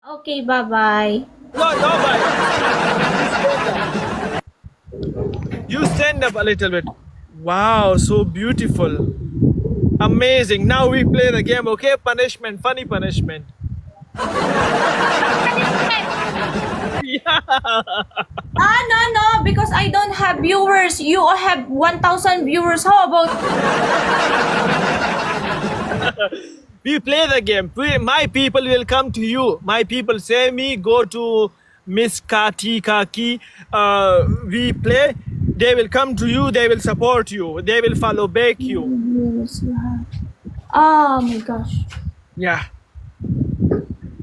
Okay, bye-bye. No, bye. You stand up a little bit. Wow, so beautiful. Amazing. Now we play the game, okay? Punishment, funny punishment. Yeah. No, because I don't have viewers. You have 1,000 viewers. How about... We play the game. My people will come to you. My people say me, go to Miss Kati Kaki. We play. They will come to you. They will support you. They will follow back you. viewers you have? Oh my gosh. Yeah.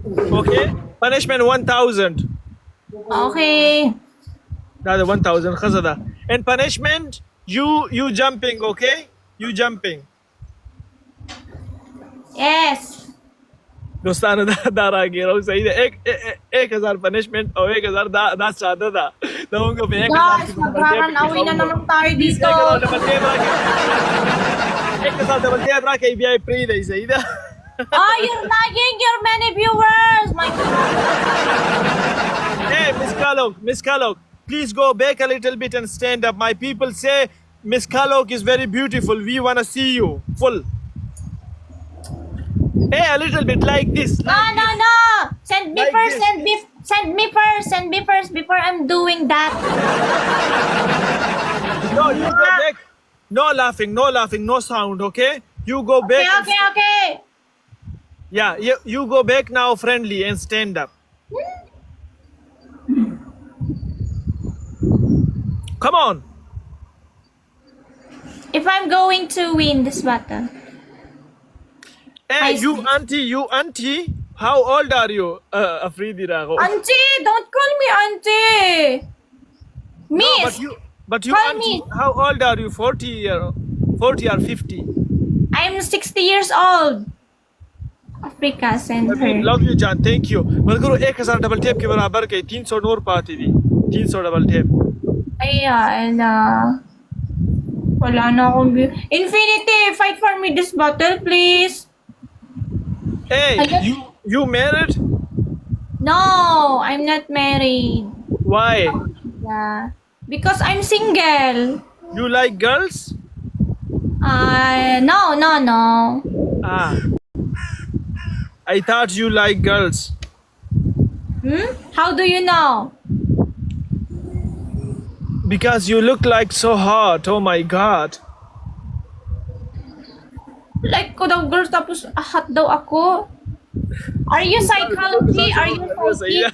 Okay. Punishment 1,000. Okay. That's 1,000. Khazada. And punishment, you jumping. Okay. You jumping. Yes. दोस्ताना दारा गिरा हूँ सही है 1,000 punishment और 1,000 दास चाहता था तो उनको मैं 1,000 Guys, magkakarawin na naman tayo dito. 1,000 double tap रहा कहीं भी आई free नहीं सही था Oh, you're lagging your many viewers. My God. Hey Miss Kalok please go back a little bit and stand up. My people say Miss Kalok is very beautiful. We want to see you full. Hey, a little bit like this. No. Send me Like first. this. Send me first before I'm doing that. No, you go back. No laughing, no sound, okay? You go back. Okay. Yeah, you go back now friendly and stand up. Come on. If I'm going to win this battle. Hey, I you auntie, how old are you? Afridi Rago. Auntie, don't call me auntie. Miss. But you Call auntie, me. how old are you? 40 or 50? I'm 60 years old. Africa sent I mean, her. love you, John. Thank you. मगर 1,000 double tape के बराबर के 300 नूर पाती थी 300 double tape. Ayan, wala na akong view. Infinity, fight for me this battle, please. Hey, you married? No, I'm not married. Why? Yeah. Because I'm single. You like girls? No. Ah. I thought you like girls. How do you know? Because you look like so hot. Oh my god. Like ko daw girls tapos hot daw ako. Are you psychology? Are you psychic?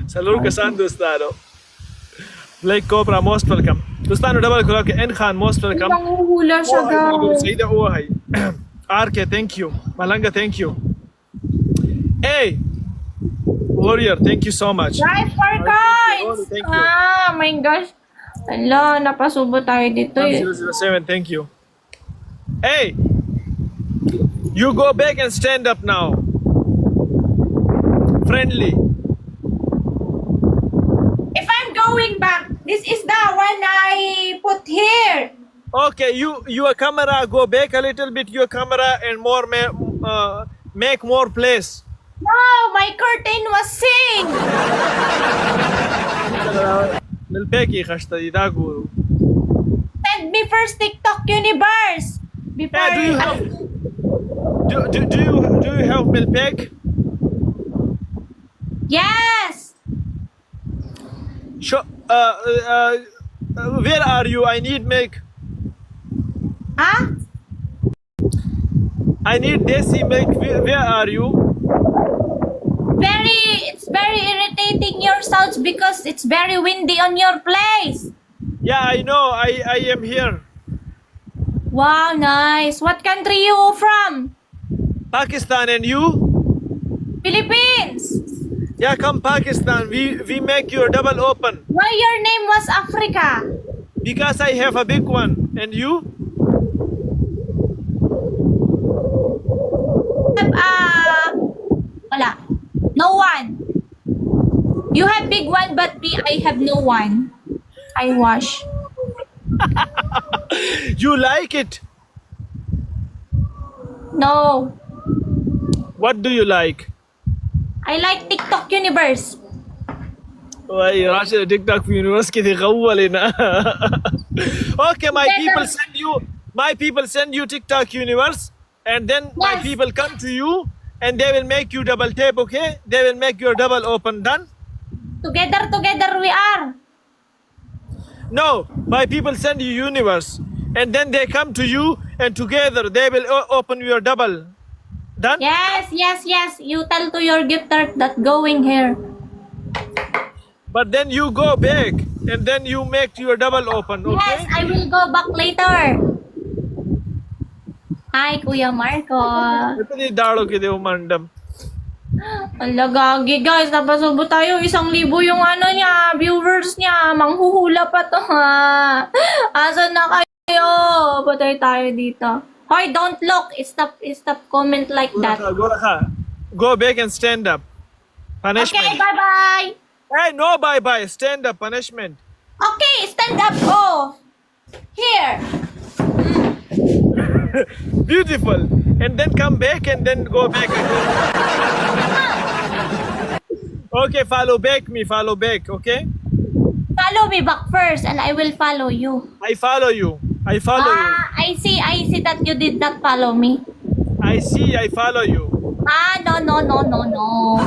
Salur Kasan Dostano. Blake Cobra, most welcome. Dostano double Kulak and Khan, most welcome. Nanguhula siya guys. Saida Ohay. RK, thank you. Malanga, thank you. Hey, Warrior, thank you so much. Guys, for coins! Thank you. Ah, my gosh. Ala, napasubo tayo dito eh. 007, thank you. Hey, you go back and stand up now. Friendly. If I'm going back, this is the one I put here. Okay, your camera go back a little bit. Your camera and more make more place. No, my curtain was sing. Milpeki khashta ida guru. Send me first TikTok universe before. Hey, do you have Milpek? Yes. Sure. Where are you? I need milk. Huh? I need desi milk. Where are you? It's very irritating your sounds because it's very windy on your place. Yeah, I know. I am here. Wow, nice. What country you from? Pakistan, and you? Philippines. Yeah, come Pakistan. We make your double open. Why your name was Africa? Because I have a big one. And you? Wala. No one. You have big one, but I have no one. I wash. You like it? No. What do you like? I like TikTok universe. Why Russia TikTok universe كده غولنا. Okay, my people send you TikTok universe, and then my Yes. people come to you, and they will make you double tap. Okay, they will make your double open. Done? Together we are. No, my people send you universe, and then they come to you, and together they will open your double. Done? Yes. You tell to your gifter that going here. But then you go back, and then you make your double open. Yes, Okay? I will go back later. Hi, Kuya Marco. Ito ni Daro kide umandam. Ala, gagi guys, napasubo tayo. 1,000 yung niya, viewers niya. Manghuhula pa to ha. Asan na kayo? Patay tayo dito. Hoy, don't look. Stop comment like that. Go back and stand up. Punishment. Okay, bye-bye. Hey, no bye-bye. Stand up. Punishment. Okay, stand up. Oh. Here. Beautiful. And then come back and then go back again. Okay, follow back me. Follow back, okay? Follow me back first and I will follow you. I follow you. I follow you. I see that you did not follow me. I see. I follow you. No.